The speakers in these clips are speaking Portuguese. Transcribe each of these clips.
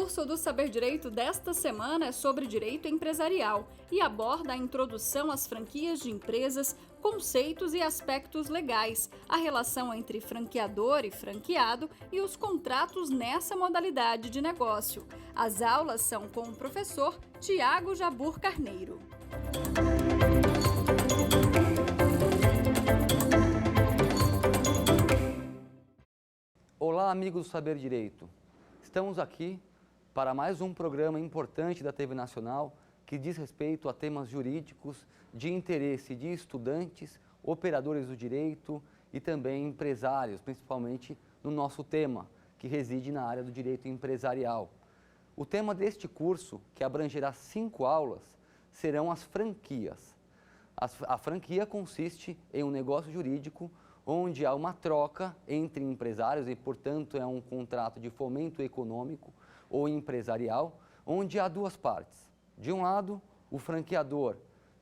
curso do Saber Direito desta semana é sobre direito empresarial e aborda a introdução às franquias de empresas, conceitos e aspectos legais, a relação entre franqueador e franqueado e os contratos nessa modalidade de negócio. As aulas são com o professor Tiago Jabur Carneiro. Olá, amigos do Saber Direito. Estamos aqui para mais um programa importante da TV Nacional que diz respeito a temas jurídicos de interesse de estudantes, operadores do direito e também empresários, principalmente no nosso tema, que reside na área do direito empresarial. O tema deste curso, que abrangerá 5 aulas, serão as franquias. A franquia consiste em um negócio jurídico onde há uma troca entre empresários e, portanto, é um contrato de fomento econômico ou empresarial, onde há duas partes. De um lado, o franqueador,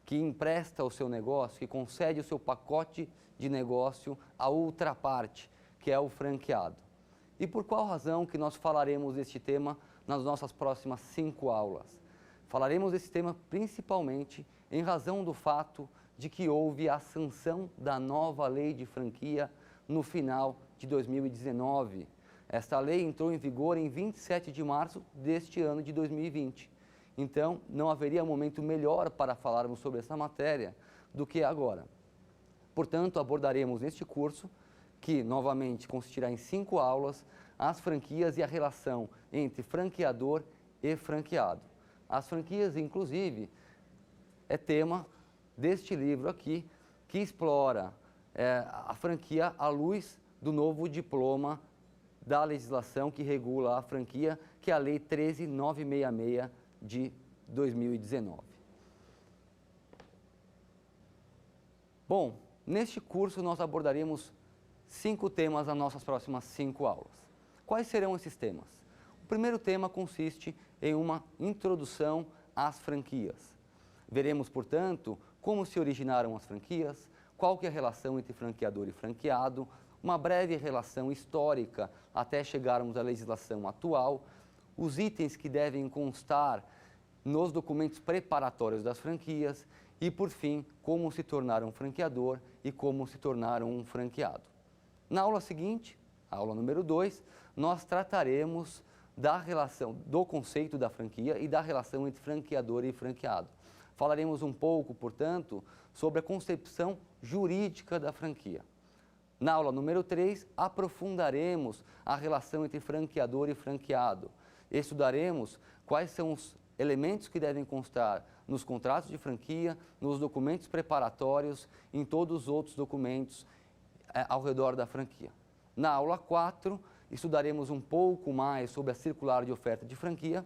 que empresta o seu negócio, que concede o seu pacote de negócio à outra parte, que é o franqueado. E por qual razão que nós falaremos deste tema nas nossas próximas 5 aulas? Falaremos desse tema principalmente em razão do fato de que houve a sanção da nova lei de franquia no final de 2019. Esta lei entrou em vigor em 27 de março deste ano de 2020. Então, não haveria momento melhor para falarmos sobre essa matéria do que agora. Portanto, abordaremos neste curso, que novamente consistirá em 5 aulas, as franquias e a relação entre franqueador e franqueado. As franquias, inclusive, é tema deste livro aqui, que explora a franquia à luz do novo diploma da legislação que regula a franquia, que é a Lei 13.966 de 2019. Bom, neste curso nós abordaremos 5 temas nas nossas próximas 5 aulas. Quais serão esses temas? O primeiro tema consiste em uma introdução às franquias. Veremos, portanto, como se originaram as franquias, qual que é a relação entre franqueador e franqueado, uma breve relação histórica até chegarmos à legislação atual, os itens que devem constar nos documentos preparatórios das franquias e, por fim, como se tornar um franqueador e como se tornar um franqueado. Na aula seguinte, a aula número 2, nós trataremos da relação, do conceito da franquia e da relação entre franqueador e franqueado. Falaremos um pouco, portanto, sobre a concepção jurídica da franquia. Na aula número 3, aprofundaremos a relação entre franqueador e franqueado. Estudaremos quais são os elementos que devem constar nos contratos de franquia, nos documentos preparatórios, em todos os outros documentos ao redor da franquia. Na aula 4, estudaremos um pouco mais sobre a circular de oferta de franquia,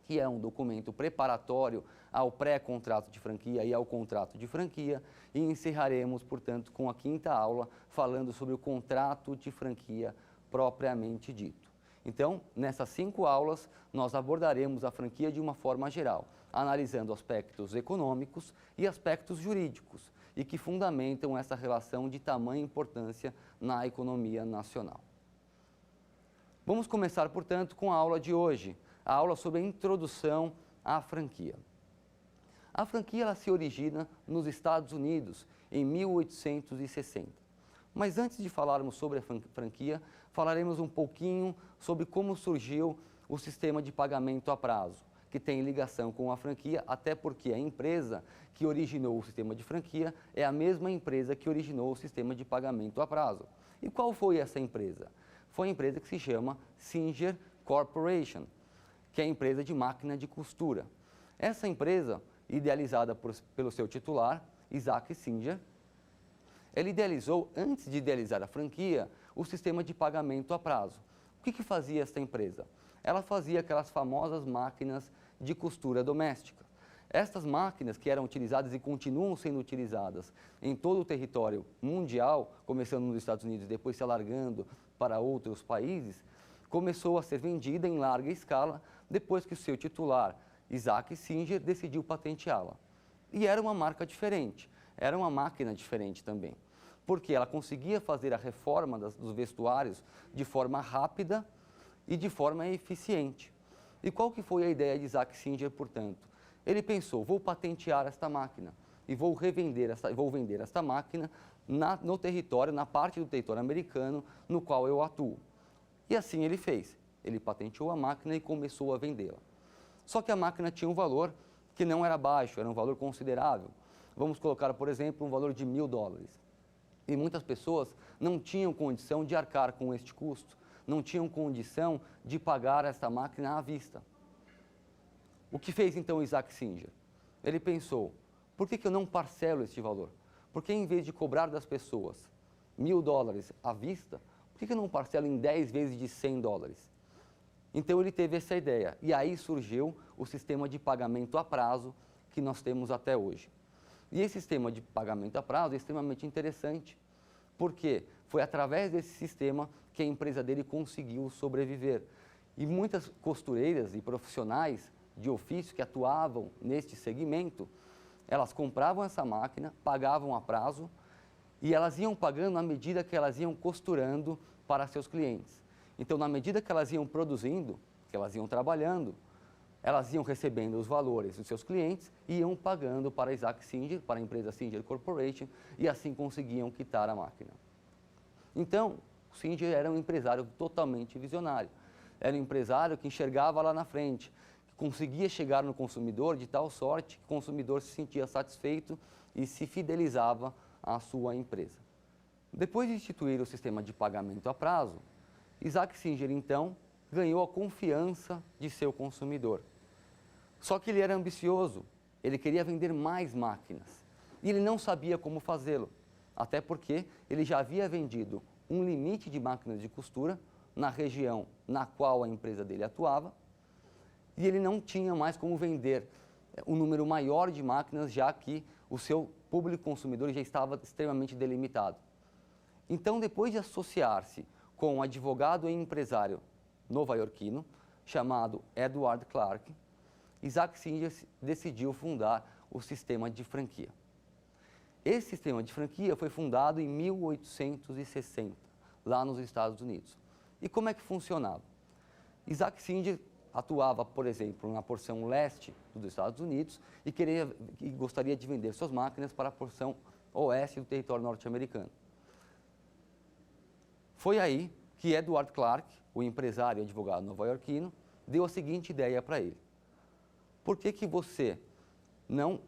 que é um documento preparatório ao pré-contrato de franquia e ao contrato de franquia, e encerraremos, portanto, com a 5ª aula, falando sobre o contrato de franquia propriamente dito. Então, nessas 5 aulas, nós abordaremos a franquia de uma forma geral, analisando aspectos econômicos e aspectos jurídicos, e que fundamentam essa relação de tamanha importância na economia nacional. Vamos começar, portanto, com a aula de hoje, a aula sobre a introdução à franquia. A franquia ela se origina nos Estados Unidos em 1860. Mas antes de falarmos sobre a franquia, falaremos um pouquinho sobre como surgiu o sistema de pagamento a prazo, que tem ligação com a franquia, até porque a empresa que originou o sistema de franquia é a mesma empresa que originou o sistema de pagamento a prazo. E qual foi essa empresa? Foi a empresa que se chama Singer Corporation, que é a empresa de máquina de costura. Essa empresa, idealizada pelo seu titular, Isaac Singer, ele idealizou, antes de idealizar a franquia, o sistema de pagamento a prazo. O que fazia essa empresa? Ela fazia aquelas famosas máquinas de costura doméstica. Estas máquinas que eram utilizadas e continuam sendo utilizadas em todo o território mundial, começando nos Estados Unidos e depois se alargando para outros países, começou a ser vendida em larga escala depois que o seu titular, Isaac Singer, decidiu patenteá-la. E era uma marca diferente, era uma máquina diferente também, porque ela conseguia fazer a reforma dos vestuários de forma rápida e de forma eficiente. E qual que foi a ideia de Isaac Singer, portanto? Ele pensou, vou patentear esta máquina e vou vender esta máquina no território, na parte do território americano no qual eu atuo. E assim ele fez. Ele patenteou a máquina e começou a vendê-la. Só que a máquina tinha um valor que não era baixo, era um valor considerável. Vamos colocar, por exemplo, um valor de $1.000. E muitas pessoas não tinham condição de arcar com este custo, não tinham condição de pagar esta máquina à vista. O que fez então Isaac Singer? Ele pensou, por que eu não parcelo este valor? Por que em vez de cobrar das pessoas $1.000 à vista, por que eu não parcelo em 10 vezes de $100? Então ele teve essa ideia e aí surgiu o sistema de pagamento a prazo que nós temos até hoje. E esse sistema de pagamento a prazo é extremamente interessante, porque foi através desse sistema que a empresa dele conseguiu sobreviver. E muitas costureiras e profissionais de ofício que atuavam neste segmento, elas compravam essa máquina, pagavam a prazo e elas iam pagando à medida que elas iam costurando para seus clientes. Então, na medida que elas iam produzindo, que elas iam trabalhando, elas iam recebendo os valores dos seus clientes e iam pagando para a Isaac Singer, para a empresa Singer Corporation, e assim conseguiam quitar a máquina. Então, o Singer era um empresário totalmente visionário. Era um empresário que enxergava lá na frente, que conseguia chegar no consumidor de tal sorte que o consumidor se sentia satisfeito e se fidelizava à sua empresa. Depois de instituir o sistema de pagamento a prazo, Isaac Singer, então, ganhou a confiança de seu consumidor. Só que ele era ambicioso, ele queria vender mais máquinas e ele não sabia como fazê-lo, até porque ele já havia vendido um limite de máquinas de costura na região na qual a empresa dele atuava e ele não tinha mais como vender um número maior de máquinas, já que o seu público consumidor já estava extremamente delimitado. Então, depois de associar-se com um advogado e empresário nova-iorquino chamado Edward Clark, Isaac Singer decidiu fundar o sistema de franquia. Esse sistema de franquia foi fundado em 1860, lá nos Estados Unidos. E como é que funcionava? Isaac Singer atuava, por exemplo, na porção leste dos Estados Unidos e gostaria de vender suas máquinas para a porção oeste do território norte-americano. Foi aí que Edward Clark, o empresário e advogado nova-iorquino, deu a seguinte ideia para ele. Por que você não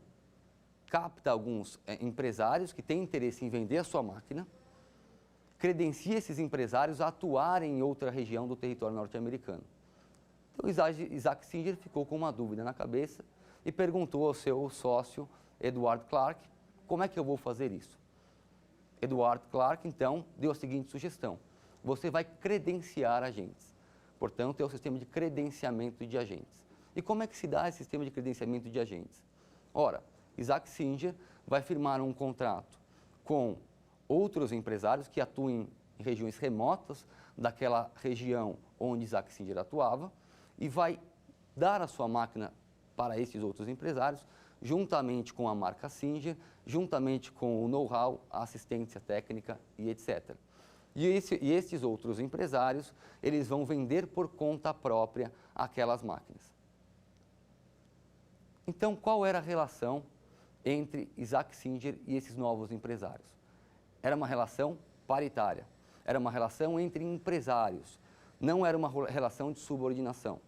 capta alguns empresários que têm interesse em vender a sua máquina, credencia esses empresários a atuarem em outra região do território norte-americano? Então, Isaac Singer ficou com uma dúvida na cabeça e perguntou ao seu sócio, Edward Clark, como é que eu vou fazer isso? Edward Clark, então, deu a seguinte sugestão. Você vai credenciar agentes. Portanto, é o sistema de credenciamento de agentes. E como é que se dá esse sistema de credenciamento de agentes? Ora, Isaac Singer vai firmar um contrato com outros empresários que atuem em regiões remotas daquela região onde Isaac Singer atuava e vai dar a sua máquina para esses outros empresários, juntamente com a marca Singer, juntamente com o know-how, a assistência técnica e etc. E esses outros empresários, eles vão vender por conta própria aquelas máquinas. Então, qual era a relação entre Isaac Singer e esses novos empresários? Era uma relação paritária, era uma relação entre empresários, não era uma relação de subordinação.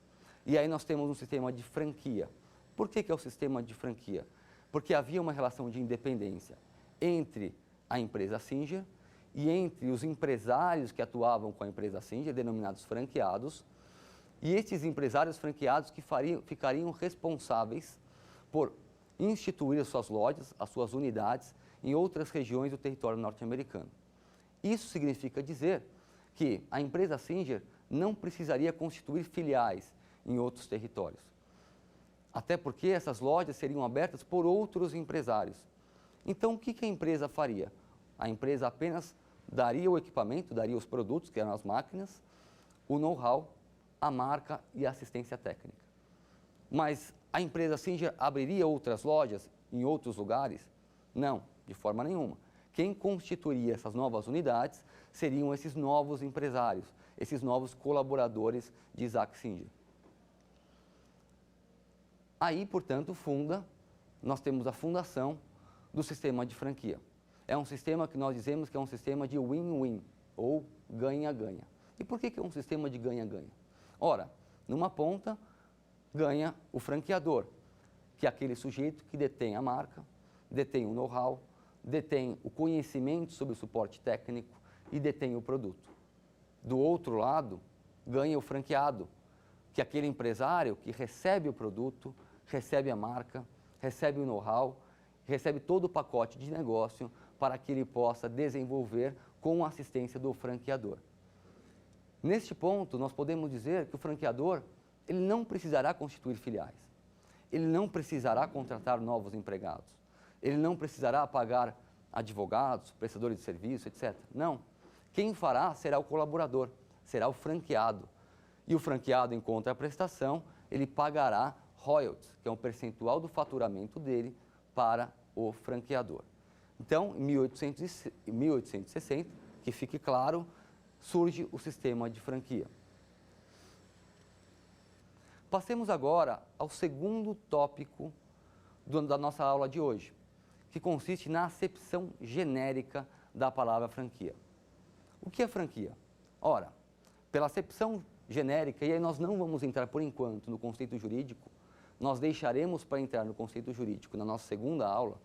E aí nós temos um sistema de franquia. Por que é o sistema de franquia? Porque havia uma relação de independência entre a empresa Singer e entre os empresários que atuavam com a empresa Singer, denominados franqueados, e esses empresários franqueados que ficariam responsáveis por instituir as suas lojas, as suas unidades, em outras regiões do território norte-americano. Isso significa dizer que a empresa Singer não precisaria constituir filiais em outros territórios. Até porque essas lojas seriam abertas por outros empresários. Então, o que a empresa faria? A empresa apenas daria o equipamento, daria os produtos, que eram as máquinas, o know-how, a marca e a assistência técnica. Mas a empresa Singer abriria outras lojas em outros lugares? Não, de forma nenhuma. Quem constituiria essas novas unidades seriam esses novos empresários, esses novos colaboradores de Isaac Singer. Aí, portanto, nós temos a fundação do sistema de franquia. É um sistema que nós dizemos que é um sistema de win-win, ou ganha-ganha. E por que é um sistema de ganha-ganha? Ora, numa ponta, ganha o franqueador, que é aquele sujeito que detém a marca, detém o know-how, detém o conhecimento sobre o suporte técnico e detém o produto. Do outro lado, ganha o franqueado, que é aquele empresário que recebe o produto, recebe a marca, recebe o know-how, recebe todo o pacote de negócio para que ele possa desenvolver com a assistência do franqueador. Neste ponto, nós podemos dizer que o franqueador ele não precisará constituir filiais, ele não precisará contratar novos empregados, ele não precisará pagar advogados, prestadores de serviço, etc. Não. Quem fará será o colaborador, será o franqueado. E o franqueado, em contraprestação, ele pagará royalties, que é um percentual do faturamento dele para o franqueador. Então, em 1860, que fique claro, surge o sistema de franquia. Passemos agora ao segundo tópico da nossa aula de hoje, que consiste na acepção genérica da palavra franquia. O que é franquia? Ora, pela acepção genérica, e aí nós não vamos entrar por enquanto no conceito jurídico, nós deixaremos para entrar no conceito jurídico na nossa segunda aula.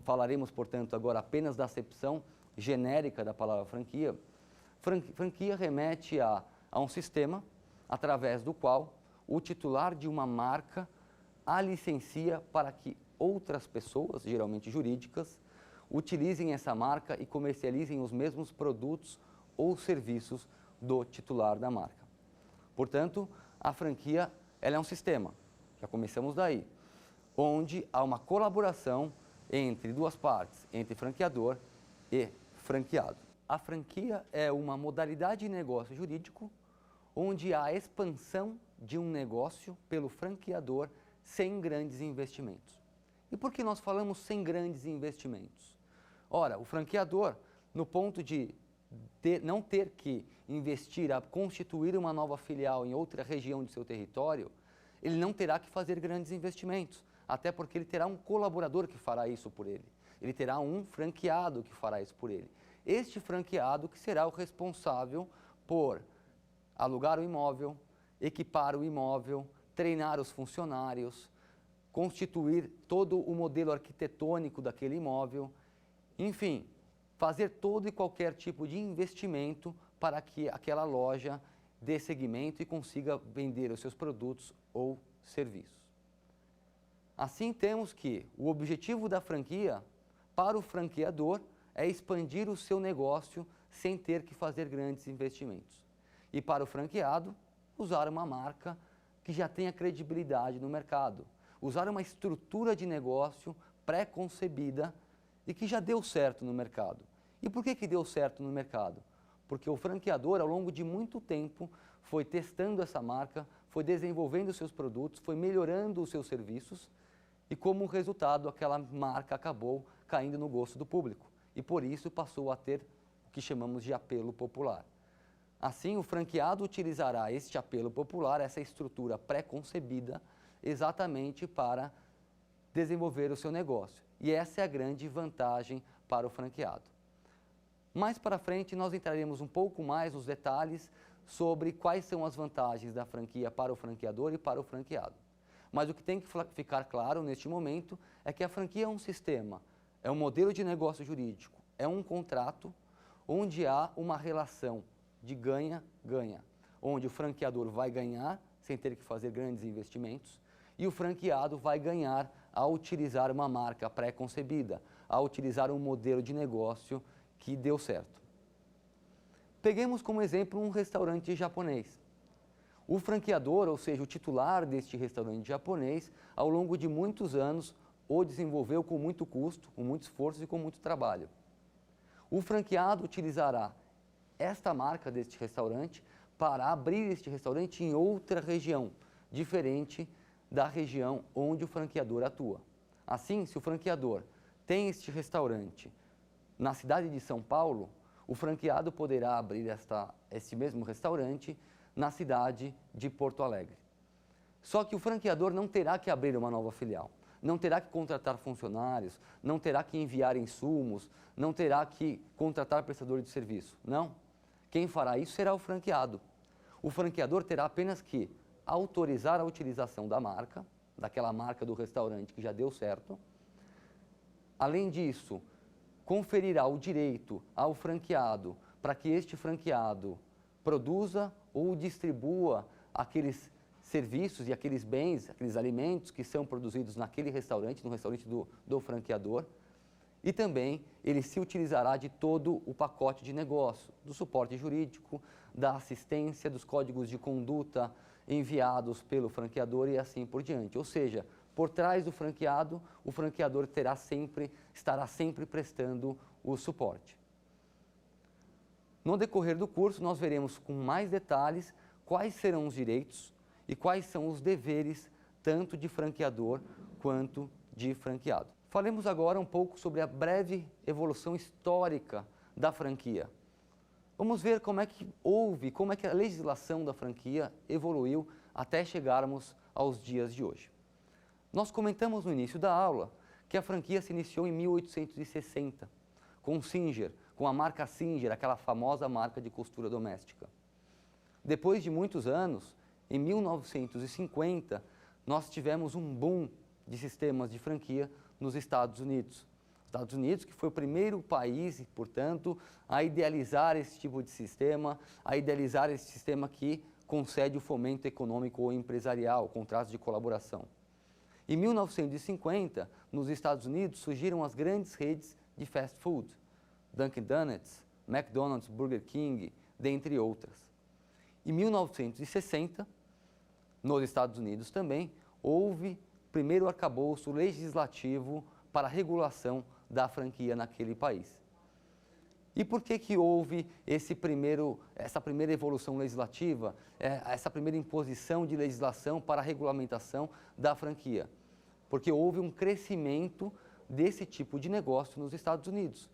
Falaremos, portanto, agora apenas da acepção genérica da palavra franquia. Franquia remete a um sistema através do qual o titular de uma marca a licencia para que outras pessoas, geralmente jurídicas, utilizem essa marca e comercializem os mesmos produtos ou serviços do titular da marca. Portanto, a franquia ela é um sistema, já começamos daí, onde há uma colaboração entre duas partes, entre franqueador e franqueado. A franquia é uma modalidade de negócio jurídico onde há a expansão de um negócio pelo franqueador sem grandes investimentos. E por que nós falamos sem grandes investimentos? Ora, o franqueador, no ponto de não ter que investir a constituir uma nova filial em outra região de seu território, ele não terá que fazer grandes investimentos, até porque ele terá um colaborador que fará isso por ele. Ele terá um franqueado que fará isso por ele. Este franqueado que será o responsável por alugar o imóvel, equipar o imóvel, treinar os funcionários, constituir todo o modelo arquitetônico daquele imóvel, enfim, fazer todo e qualquer tipo de investimento para que aquela loja dê seguimento e consiga vender os seus produtos ou serviços. Assim, temos que o objetivo da franquia para o franqueador é expandir o seu negócio sem ter que fazer grandes investimentos. E para o franqueado, usar uma marca que já tenha credibilidade no mercado, usar uma estrutura de negócio pré-concebida e que já deu certo no mercado. E por que deu certo no mercado? Porque o franqueador, ao longo de muito tempo, foi testando essa marca, foi desenvolvendo os seus produtos, foi melhorando os seus serviços e, como resultado, aquela marca acabou caindo no gosto do público e, por isso, passou a ter o que chamamos de apelo popular. Assim, o franqueado utilizará este apelo popular, essa estrutura pré-concebida, exatamente para desenvolver o seu negócio. E essa é a grande vantagem para o franqueado. Mais para frente, nós entraremos um pouco mais nos detalhes sobre quais são as vantagens da franquia para o franqueador e para o franqueado. Mas o que tem que ficar claro neste momento é que a franquia é um sistema, é um modelo de negócio jurídico, é um contrato onde há uma relação de ganha-ganha, onde o franqueador vai ganhar sem ter que fazer grandes investimentos e o franqueado vai ganhar ao utilizar uma marca pré-concebida, ao utilizar um modelo de negócio que deu certo. Peguemos como exemplo um restaurante japonês. O franqueador, ou seja, o titular deste restaurante japonês, ao longo de muitos anos, o desenvolveu com muito custo, com muito esforço e com muito trabalho. O franqueado utilizará esta marca deste restaurante para abrir este restaurante em outra região, diferente da região onde o franqueador atua. Assim, se o franqueador tem este restaurante na cidade de São Paulo, o franqueado poderá abrir este mesmo restaurante na cidade de Porto Alegre. Só que o franqueador não terá que abrir uma nova filial, não terá que contratar funcionários, não terá que enviar insumos, não terá que contratar prestador de serviço. Não. Quem fará isso será o franqueado. O franqueador terá apenas que autorizar a utilização da marca, daquela marca do restaurante que já deu certo. Além disso, conferirá o direito ao franqueado para que este franqueado produza ou distribua aqueles serviços e aqueles bens, aqueles alimentos que são produzidos naquele restaurante, no restaurante do franqueador. E também ele se utilizará de todo o pacote de negócio, do suporte jurídico, da assistência, dos códigos de conduta enviados pelo franqueador e assim por diante. Ou seja, por trás do franqueado, o franqueador estará sempre prestando o suporte. No decorrer do curso, nós veremos com mais detalhes quais serão os direitos e quais são os deveres tanto de franqueador quanto de franqueado. Falemos agora um pouco sobre a breve evolução histórica da franquia. Vamos ver como é que a legislação da franquia evoluiu até chegarmos aos dias de hoje. Nós comentamos no início da aula que a franquia se iniciou em 1860, com o Singer, com a marca Singer, aquela famosa marca de costura doméstica. Depois de muitos anos, em 1950, nós tivemos um boom de sistemas de franquia nos Estados Unidos. Estados Unidos, que foi o primeiro país, portanto, a idealizar esse tipo de sistema, a idealizar esse sistema que concede o fomento econômico ou empresarial, contratos de colaboração. Em 1950, nos Estados Unidos, surgiram as grandes redes de fast food, Dunkin' Donuts, McDonald's, Burger King, dentre outras. Em 1960, nos Estados Unidos também, houve o primeiro arcabouço legislativo para a regulação da franquia naquele país. E por que houve essa primeira evolução legislativa, essa primeira imposição de legislação para a regulamentação da franquia? Porque houve um crescimento desse tipo de negócio nos Estados Unidos.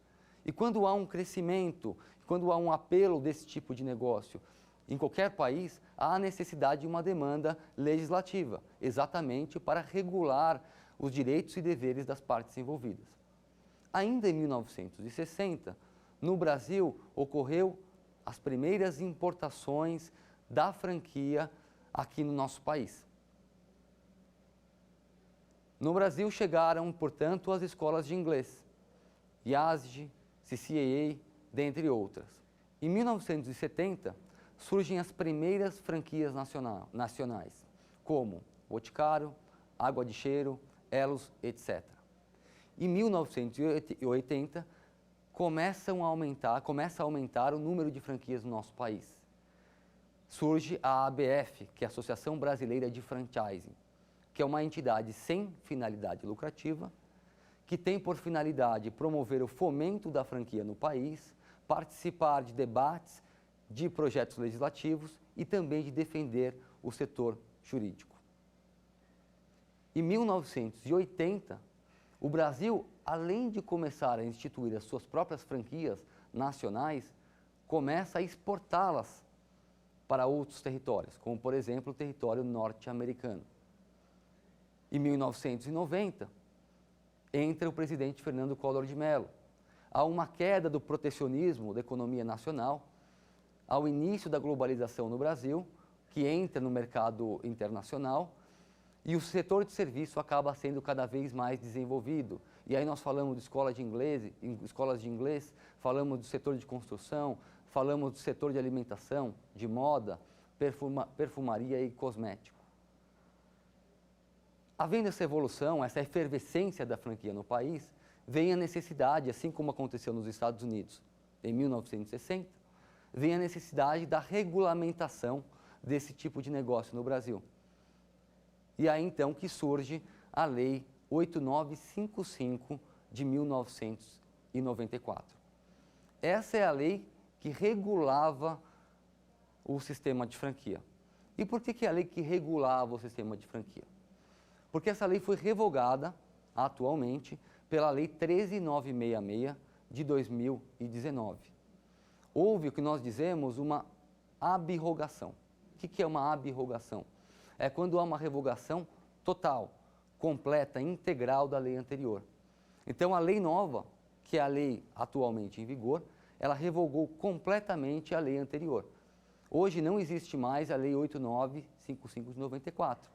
E quando há um crescimento, quando há um apelo desse tipo de negócio em qualquer país, há necessidade de uma demanda legislativa, exatamente para regular os direitos e deveres das partes envolvidas. Ainda em 1960, no Brasil, ocorreu as primeiras importações da franquia aqui no nosso país. No Brasil chegaram, portanto, as escolas de inglês, IASG, CCAA, dentre outras. Em 1970, surgem as primeiras franquias nacionais, como Boticário, Água de Cheiro, Elos, etc. Em 1980, começa a aumentar o número de franquias no nosso país. Surge a ABF, que é a Associação Brasileira de Franchising, que é uma entidade sem finalidade lucrativa, que tem por finalidade promover o fomento da franquia no país, participar de debates, de projetos legislativos e também de defender o setor jurídico. Em 1980, o Brasil, além de começar a instituir as suas próprias franquias nacionais, começa a exportá-las para outros territórios, como, por exemplo, o território norte-americano. Em 1990, entra o presidente Fernando Collor de Mello. Há uma queda do protecionismo da economia nacional, ao início da globalização no Brasil, que entra no mercado internacional, e o setor de serviço acaba sendo cada vez mais desenvolvido. E aí nós falamos de escolas de inglês, falamos do setor de construção, falamos do setor de alimentação, de moda, perfumaria e cosmético. Havendo essa evolução, essa efervescência da franquia no país, vem a necessidade, assim como aconteceu nos Estados Unidos em 1960, vem a necessidade da regulamentação desse tipo de negócio no Brasil. E aí então que surge a Lei 8955 de 1994. Essa é a lei que regulava o sistema de franquia. E por que é a lei que regulava o sistema de franquia? Porque essa lei foi revogada, atualmente, pela Lei 13966 de 2019. Houve o que nós dizemos uma abrogação. O que é uma abrogação? é quando há uma revogação total, completa, integral da lei anterior. Então, a lei nova, que é a lei atualmente em vigor, ela revogou completamente a lei anterior. Hoje não existe mais a Lei 8955 de 94.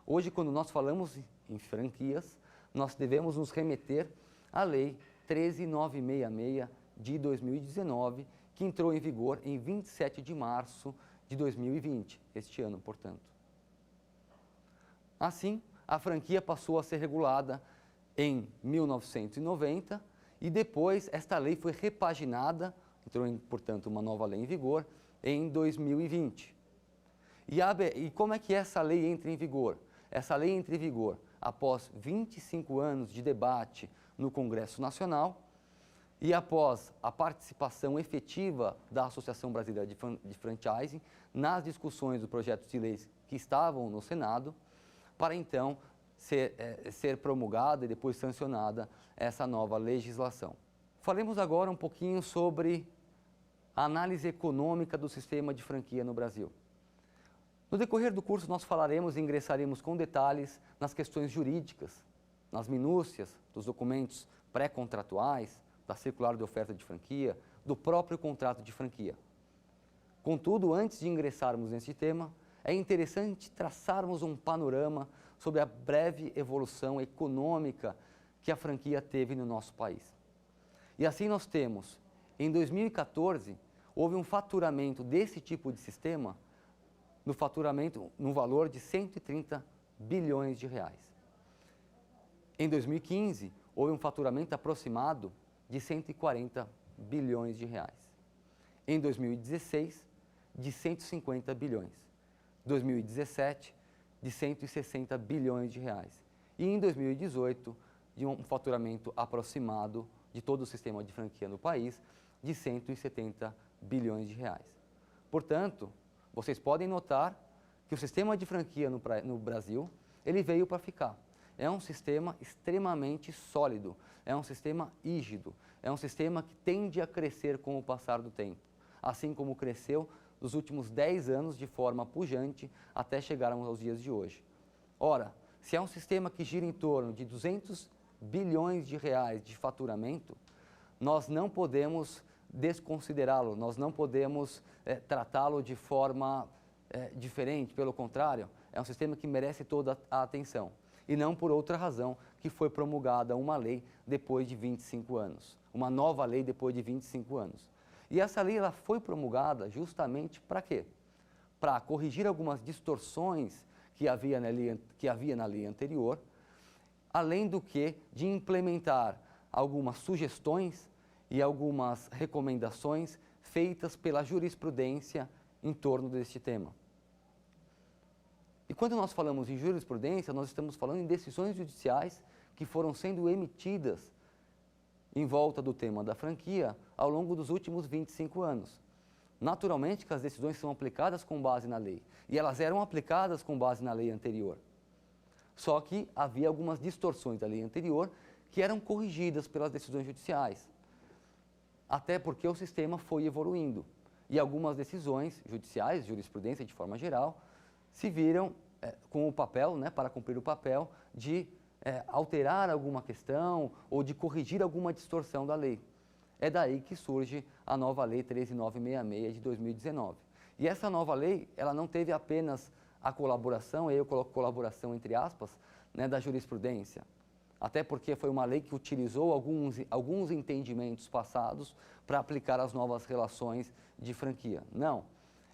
Hoje, quando nós falamos em franquias, nós devemos nos remeter à Lei 13966 de 2019, que entrou em vigor em 27 de março de 2020, este ano, portanto. Assim, a franquia passou a ser regulada em 1990 e depois esta lei foi repaginada, entrou, portanto, uma nova lei em vigor, em 2020. E como é que essa lei entra em vigor? Essa lei entra em vigor após 25 anos de debate no Congresso Nacional e após a participação efetiva da Associação Brasileira de Franchising nas discussões dos projetos de leis que estavam no Senado, para então ser promulgada e depois sancionada essa nova legislação. Falemos agora um pouquinho sobre a análise econômica do sistema de franquia no Brasil. No decorrer do curso, nós falaremos e ingressaremos com detalhes nas questões jurídicas, nas minúcias dos documentos pré-contratuais, da circular de oferta de franquia, do próprio contrato de franquia. Contudo, antes de ingressarmos nesse tema, é interessante traçarmos um panorama sobre a breve evolução econômica que a franquia teve no nosso país. E assim nós temos, em 2014, houve um faturamento desse tipo de sistema, no valor de 130 bilhões de reais. Em 2015, houve um faturamento aproximado de 140 bilhões de reais. Em 2016, de 150 bilhões. 2017, de 160 bilhões de reais. E em 2018, de um faturamento aproximado de todo o sistema de franquia no país, de 170 bilhões de reais. Portanto, vocês podem notar que o sistema de franquia no Brasil, ele veio para ficar. É um sistema extremamente sólido, é um sistema rígido, é um sistema que tende a crescer com o passar do tempo, assim como cresceu nos últimos 10 anos de forma pujante até chegarmos aos dias de hoje. Ora, se é um sistema que gira em torno de 200 bilhões de reais de faturamento, nós não podemos desconsiderá-lo, nós não podemos tratá-lo de forma diferente, pelo contrário, é um sistema que merece toda a atenção. E não por outra razão que foi promulgada uma lei depois de 25 anos, uma nova lei depois de 25 anos. E essa lei ela foi promulgada justamente para quê? Para corrigir algumas distorções que havia na lei anterior, além do que de implementar algumas sugestões e algumas recomendações feitas pela jurisprudência em torno deste tema. E quando nós falamos em jurisprudência, nós estamos falando em decisões judiciais que foram sendo emitidas em volta do tema da franquia ao longo dos últimos 25 anos. Naturalmente que as decisões são aplicadas com base na lei, e elas eram aplicadas com base na lei anterior. Só que havia algumas distorções da lei anterior que eram corrigidas pelas decisões judiciais. Até porque o sistema foi evoluindo e algumas decisões judiciais, jurisprudência de forma geral, se viram com o papel, para cumprir o papel de alterar alguma questão ou de corrigir alguma distorção da lei. É daí que surge a nova Lei 13966 de 2019. E essa nova lei, ela não teve apenas a colaboração, eu coloco colaboração entre aspas, da jurisprudência, até porque foi uma lei que utilizou alguns entendimentos passados para aplicar as novas relações de franquia. Não,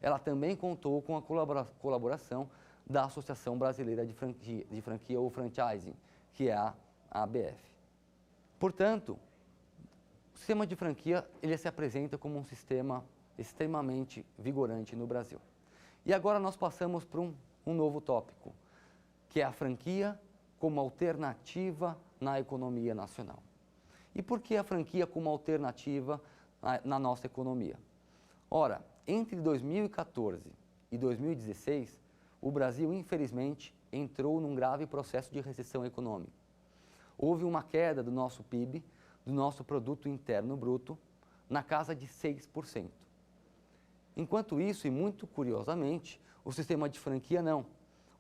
ela também contou com a colaboração da Associação Brasileira de Franquia ou Franchising, que é a ABF. Portanto, o sistema de franquia ele se apresenta como um sistema extremamente vigorante no Brasil. E agora nós passamos para um novo tópico, que é a franquia como alternativa na economia nacional. E por que a franquia como alternativa na nossa economia? Ora, entre 2014 e 2016, o Brasil, infelizmente, entrou num grave processo de recessão econômica. Houve uma queda do nosso PIB, do nosso Produto Interno Bruto, na casa de 6%. Enquanto isso, e muito curiosamente, o sistema de franquia não.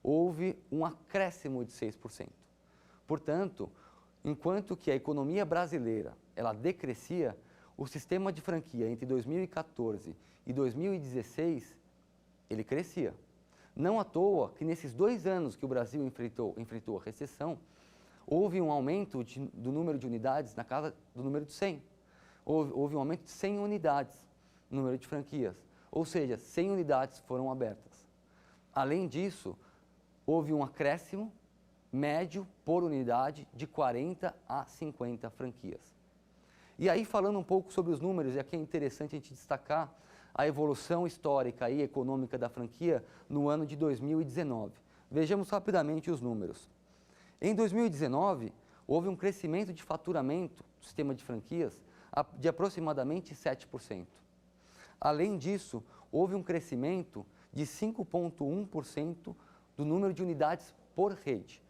houve um acréscimo de 6%. Portanto, enquanto que a economia brasileira ela decrescia, o sistema de franquia entre 2014 e 2016 ele crescia. Não à toa que nesses 2 anos que o Brasil enfrentou a recessão, houve um aumento do número de unidades na casa do número de 100. Houve um aumento de 100 unidades no número de franquias, ou seja, 100 unidades foram abertas. Além disso, houve um acréscimo médio por unidade de 40 a 50 franquias. E aí, falando um pouco sobre os números, e aqui é interessante a gente destacar a evolução histórica e econômica da franquia no ano de 2019. Vejamos rapidamente os números. Em 2019, houve um crescimento de faturamento do sistema de franquias de aproximadamente 7%. Além disso, houve um crescimento de 5,1% do número de unidades por rede.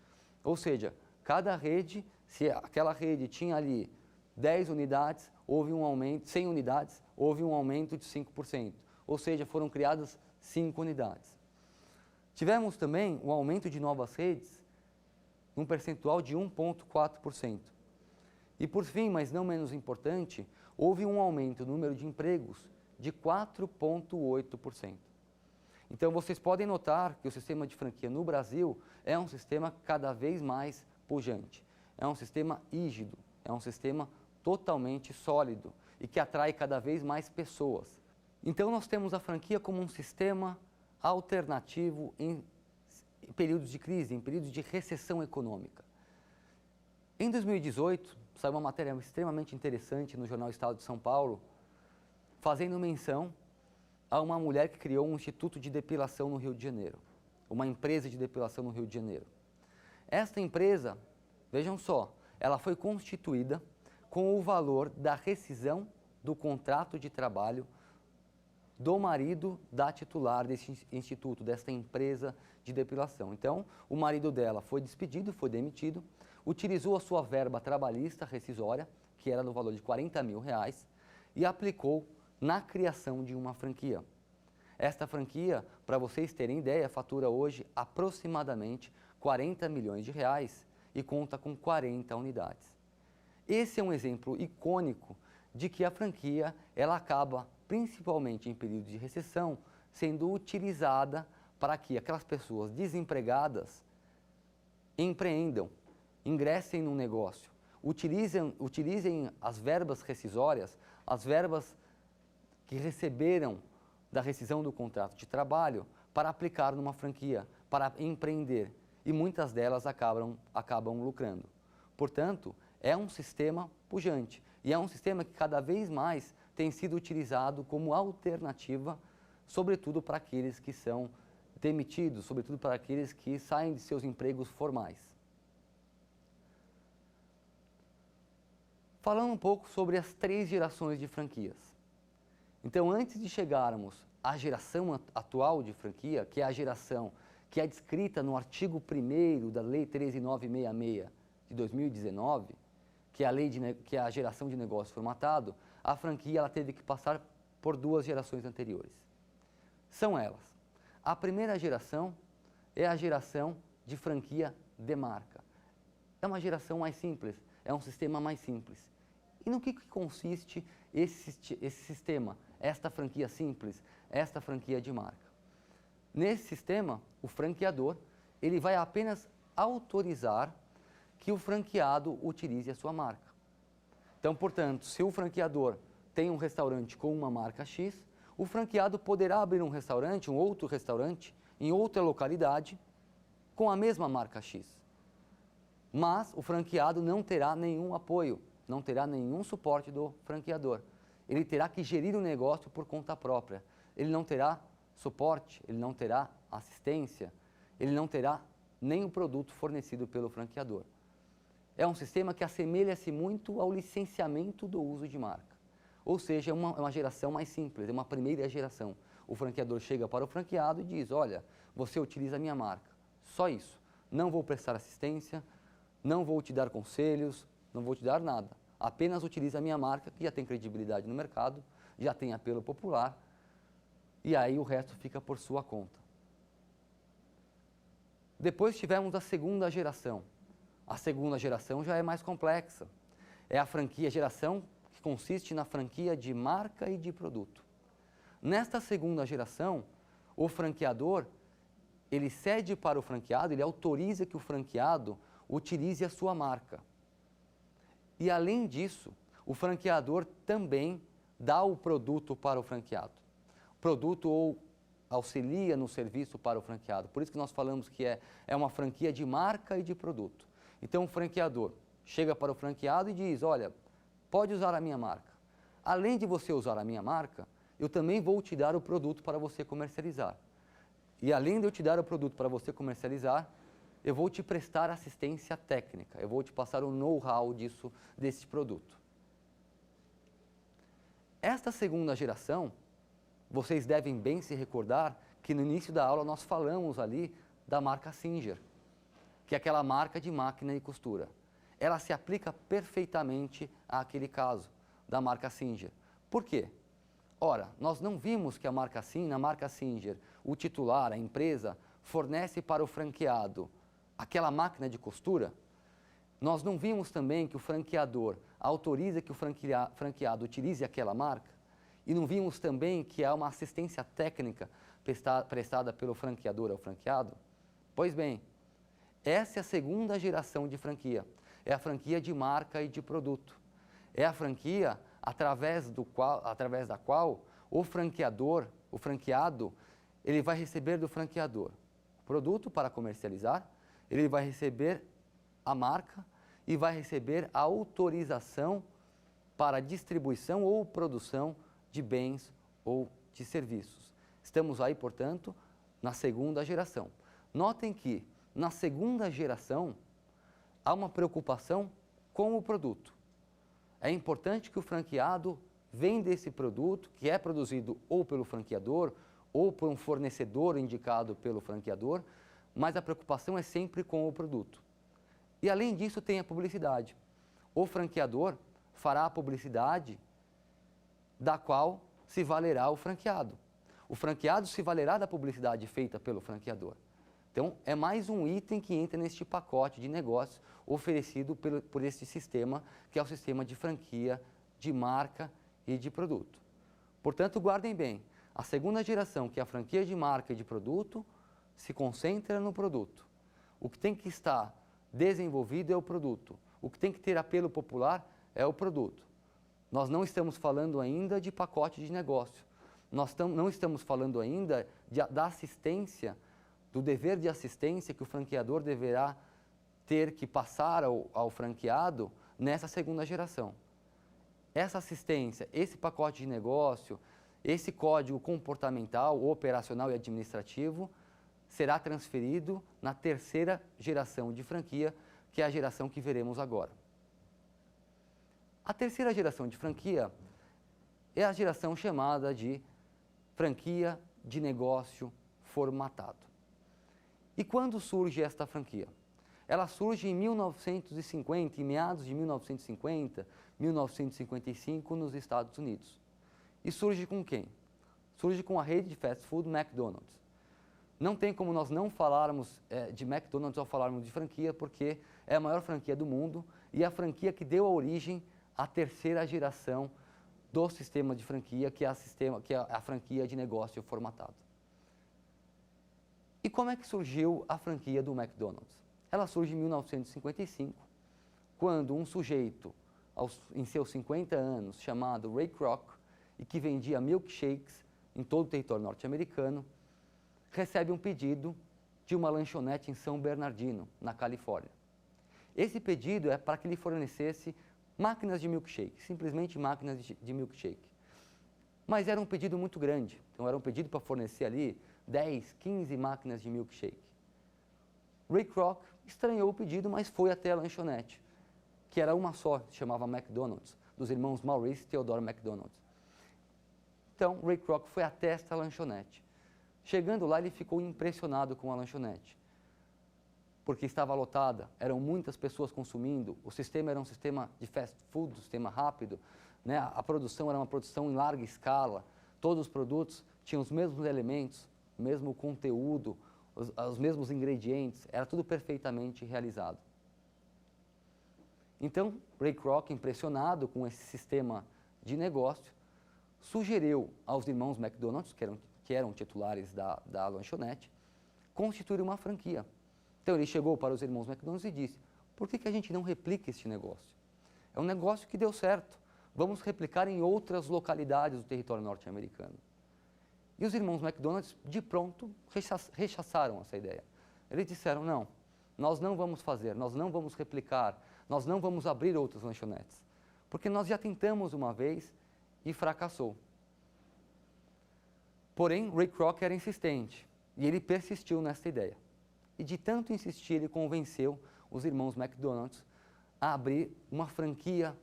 Ou seja, cada rede, se aquela rede tinha ali 10 unidades, houve um aumento, 100 unidades, houve um aumento de 5%. Ou seja, foram criadas 5 unidades. Tivemos também um aumento de novas redes, num percentual de 1,4%. E por fim, mas não menos importante, houve um aumento no número de empregos de 4,8%. Então, vocês podem notar que o sistema de franquia no Brasil é um sistema cada vez mais pujante. É um sistema rígido, é um sistema totalmente sólido e que atrai cada vez mais pessoas. Então, nós temos a franquia como um sistema alternativo em períodos de crise, em períodos de recessão econômica. Em 2018, saiu uma matéria extremamente interessante no jornal Estado de São Paulo, fazendo menção a uma mulher que criou um instituto de depilação no Rio de Janeiro, uma empresa de depilação no Rio de Janeiro. Esta empresa, vejam só, ela foi constituída com o valor da rescisão do contrato de trabalho do marido da titular desse instituto, desta empresa de depilação. Então, o marido dela foi despedido, foi demitido, utilizou a sua verba trabalhista rescisória, que era no valor de R$40 mil, e aplicou na criação de uma franquia. Esta franquia, para vocês terem ideia, fatura hoje aproximadamente R$40 milhões e conta com 40 unidades. Esse é um exemplo icônico de que a franquia ela acaba, principalmente em períodos de recessão, sendo utilizada para que aquelas pessoas desempregadas empreendam, ingressem no negócio, utilizem as verbas rescisórias, as verbas que receberam da rescisão do contrato de trabalho para aplicar numa franquia, para empreender, e muitas delas acabam lucrando. Portanto, é um sistema pujante e é um sistema que cada vez mais tem sido utilizado como alternativa, sobretudo para aqueles que são demitidos, sobretudo para aqueles que saem de seus empregos formais. Falando um pouco sobre as 3 gerações de franquias. Então, antes de chegarmos à geração atual de franquia, que é a geração que é descrita no artigo 1º da Lei 13.966 de 2019, que é a geração de negócio formatado, a franquia ela teve que passar por 2 gerações anteriores. São elas. A primeira geração é a geração de franquia de marca. É uma geração mais simples, é um sistema mais simples. E no que consiste esse sistema, esta franquia simples, esta franquia de marca? Nesse sistema, o franqueador ele vai apenas autorizar que o franqueado utilize a sua marca. Então, portanto, se o franqueador tem um restaurante com uma marca X, o franqueado poderá abrir um outro restaurante, em outra localidade, com a mesma marca X. Mas o franqueado não terá nenhum apoio, não terá nenhum suporte do franqueador. Ele terá que gerir o negócio por conta própria. Ele não terá suporte, ele não terá assistência, ele não terá nem o produto fornecido pelo franqueador. É um sistema que assemelha-se muito ao licenciamento do uso de marca. Ou seja, é uma geração mais simples, é uma primeira geração. O franqueador chega para o franqueado e diz, olha, você utiliza a minha marca, só isso. Não vou prestar assistência, não vou te dar conselhos, não vou te dar nada. Apenas utiliza a minha marca, que já tem credibilidade no mercado, já tem apelo popular, e aí o resto fica por sua conta. Depois tivemos a segunda geração. A segunda geração já é mais complexa. É a geração que consiste na franquia de marca e de produto. Nesta segunda geração, o franqueador, ele cede para o franqueado, ele autoriza que o franqueado utilize a sua marca. E além disso, o franqueador também dá o produto para o franqueado. Produto ou auxilia no serviço para o franqueado. Por isso que nós falamos que é uma franquia de marca e de produto. Então o franqueador chega para o franqueado e diz, olha, pode usar a minha marca. Além de você usar a minha marca, eu também vou te dar o produto para você comercializar. E além de eu te dar o produto para você comercializar, eu vou te prestar assistência técnica, eu vou te passar o know-how desse produto. Esta segunda geração, vocês devem bem se recordar que no início da aula nós falamos ali da marca Singer, que é aquela marca de máquina de costura. Ela se aplica perfeitamente àquele caso da marca Singer. Por quê? Ora, nós não vimos que na marca Singer, o titular, a empresa, fornece para o franqueado aquela máquina de costura? Nós não vimos também que o franqueador autoriza que o franqueado utilize aquela marca? E não vimos também que há uma assistência técnica prestada pelo franqueador ao franqueado? Pois bem, essa é a segunda geração de franquia. É a franquia de marca e de produto. É a franquia através da qual o franqueado, ele vai receber do franqueador o produto para comercializar, ele vai receber a marca e vai receber a autorização para distribuição ou produção de bens ou de serviços. Estamos aí, portanto, na segunda geração. Notem que, na segunda geração, há uma preocupação com o produto. É importante que o franqueado venda esse produto, que é produzido ou pelo franqueador, ou por um fornecedor indicado pelo franqueador, mas a preocupação é sempre com o produto. E além disso tem a publicidade. O franqueador fará a publicidade da qual se valerá o franqueado. O franqueado se valerá da publicidade feita pelo franqueador. Então, é mais um item que entra neste pacote de negócios oferecido por este sistema, que é o sistema de franquia, de marca e de produto. Portanto, guardem bem, a segunda geração, que é a franquia de marca e de produto, se concentra no produto. O que tem que estar desenvolvido é o produto. O que tem que ter apelo popular é o produto. Nós não estamos falando ainda de pacote de negócio. Nós não estamos falando ainda da assistência, do dever de assistência que o franqueador deverá ter que passar ao franqueado nessa segunda geração. Essa assistência, esse pacote de negócio, esse código comportamental, operacional e administrativo será transferido na terceira geração de franquia, que é a geração que veremos agora. A terceira geração de franquia é a geração chamada de franquia de negócio formatado. E quando surge esta franquia? Ela surge em 1950, em meados de 1950, 1955, nos Estados Unidos. E surge com quem? Surge com a rede de fast food McDonald's. Não tem como nós não falarmos de McDonald's ao falarmos de franquia, porque é a maior franquia do mundo e a franquia que deu a origem à terceira geração do sistema de franquia, que é a franquia de negócio formatado. E como é que surgiu a franquia do McDonald's? Ela surge em 1955, quando um sujeito, em seus 50 anos, chamado Ray Kroc, e que vendia milkshakes em todo o território norte-americano, recebe um pedido de uma lanchonete em São Bernardino, na Califórnia. Esse pedido é para que ele fornecesse máquinas de milkshake, simplesmente máquinas de milkshake. Mas era um pedido muito grande, então era um pedido para fornecer ali 10, 15 máquinas de milkshake. Ray Kroc estranhou o pedido, mas foi até a lanchonete, que era uma só, se chamava McDonald's, dos irmãos Maurice e Theodore McDonald's. Então, Ray Kroc foi até esta lanchonete. Chegando lá, ele ficou impressionado com a lanchonete, porque estava lotada, eram muitas pessoas consumindo, o sistema era um sistema de fast food, um sistema rápido, né? A produção era uma produção em larga escala, todos os produtos tinham os mesmos elementos, o mesmo conteúdo, os mesmos ingredientes, era tudo perfeitamente realizado. Então, Ray Kroc, impressionado com esse sistema de negócio, sugeriu aos irmãos McDonald's, que eram titulares da lanchonete, constituir uma franquia. Então ele chegou para os irmãos McDonald's e disse: por que a gente não replica este negócio? É um negócio que deu certo, vamos replicar em outras localidades do território norte-americano. E os irmãos McDonald's, de pronto, rechaçaram essa ideia. Eles disseram: não, nós não vamos fazer, nós não vamos replicar, nós não vamos abrir outras lanchonetes, porque nós já tentamos uma vez e fracassou. Porém, Ray Kroc era insistente e ele persistiu nessa ideia. E de tanto insistir, ele convenceu os irmãos McDonald's a abrir uma franquia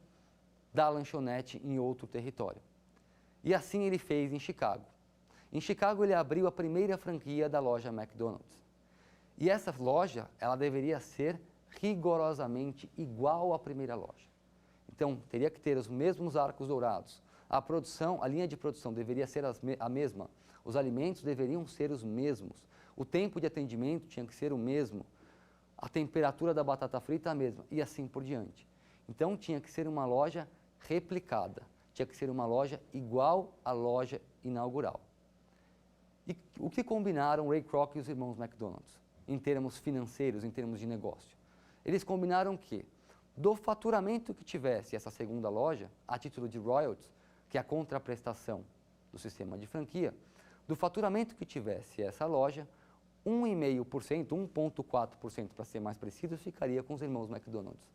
da lanchonete em outro território. E assim ele fez em Chicago. Em Chicago, ele abriu a primeira franquia da loja McDonald's. E essa loja, ela deveria ser rigorosamente igual à primeira loja. Então, teria que ter os mesmos arcos dourados. A linha de produção deveria ser a mesma. Os alimentos deveriam ser os mesmos. O tempo de atendimento tinha que ser o mesmo. A temperatura da batata frita a mesma. E assim por diante. Então, tinha que ser uma loja replicada. Tinha que ser uma loja igual à loja inaugural. E o que combinaram Ray Kroc e os irmãos McDonald's, em termos financeiros, em termos de negócio? Eles combinaram que, do faturamento que tivesse essa segunda loja, a título de royalties, que é a contraprestação do sistema de franquia, do faturamento que tivesse essa loja, 1,5%, 1,4% para ser mais preciso, ficaria com os irmãos McDonald's.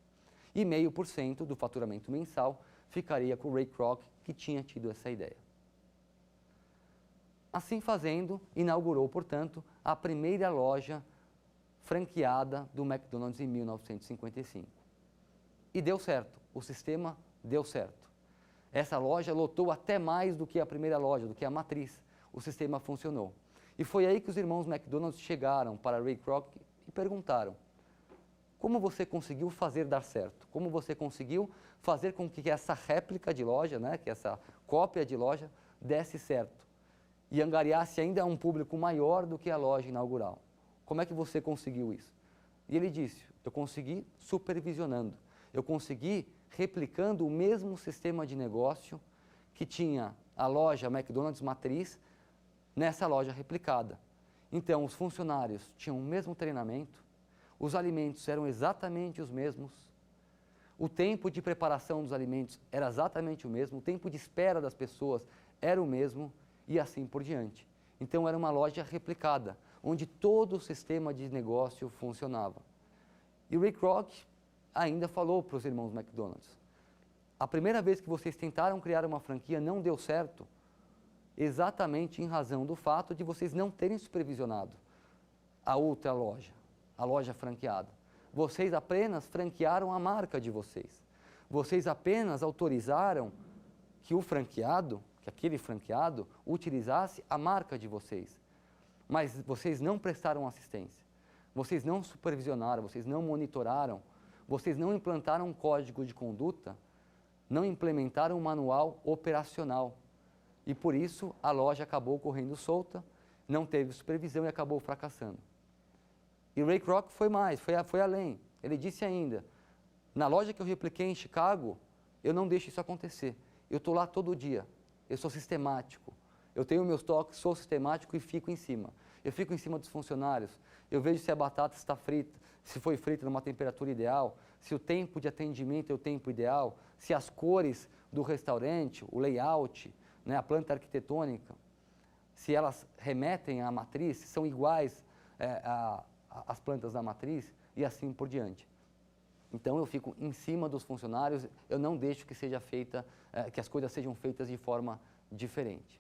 E 0,5% do faturamento mensal ficaria com o Ray Kroc, que tinha tido essa ideia. Assim fazendo, inaugurou, portanto, a primeira loja franqueada do McDonald's em 1955. E deu certo, o sistema deu certo. Essa loja lotou até mais do que a primeira loja, do que a matriz. O sistema funcionou. E foi aí que os irmãos McDonald's chegaram para Ray Kroc e perguntaram: como você conseguiu fazer dar certo? Como você conseguiu fazer com que essa réplica de loja, né, que essa cópia de loja, desse certo? E angariasse ainda um público maior do que a loja inaugural. Como é que você conseguiu isso? E ele disse: eu consegui supervisionando, eu consegui replicando o mesmo sistema de negócio que tinha a loja McDonald's matriz nessa loja replicada. Então, os funcionários tinham o mesmo treinamento, os alimentos eram exatamente os mesmos, o tempo de preparação dos alimentos era exatamente o mesmo, o tempo de espera das pessoas era o mesmo, e assim por diante. Então, era uma loja replicada, onde todo o sistema de negócio funcionava. E Ray Kroc ainda falou para os irmãos McDonald's: a primeira vez que vocês tentaram criar uma franquia não deu certo, exatamente em razão do fato de vocês não terem supervisionado a outra loja, a loja franqueada. Vocês apenas franquearam a marca de vocês. Vocês apenas autorizaram que o franqueado, que aquele franqueado, utilizasse a marca de vocês. Mas vocês não prestaram assistência. Vocês não supervisionaram, vocês não monitoraram, vocês não implantaram um código de conduta, não implementaram um manual operacional. E por isso a loja acabou correndo solta, não teve supervisão e acabou fracassando. E Ray Kroc foi mais, foi além. Ele disse ainda: na loja que eu repliquei em Chicago, eu não deixo isso acontecer. Eu estou lá todo dia, eu sou sistemático. Eu tenho meus toques, sou sistemático e fico em cima. Eu fico em cima dos funcionários, eu vejo se a batata está frita, se foi frita numa temperatura ideal, se o tempo de atendimento é o tempo ideal, se as cores do restaurante, o layout, né, a planta arquitetônica, se elas remetem à matriz, se são iguais às plantas da matriz e assim por diante. Então eu fico em cima dos funcionários, eu não deixo que seja feita, que as coisas sejam feitas de forma diferente.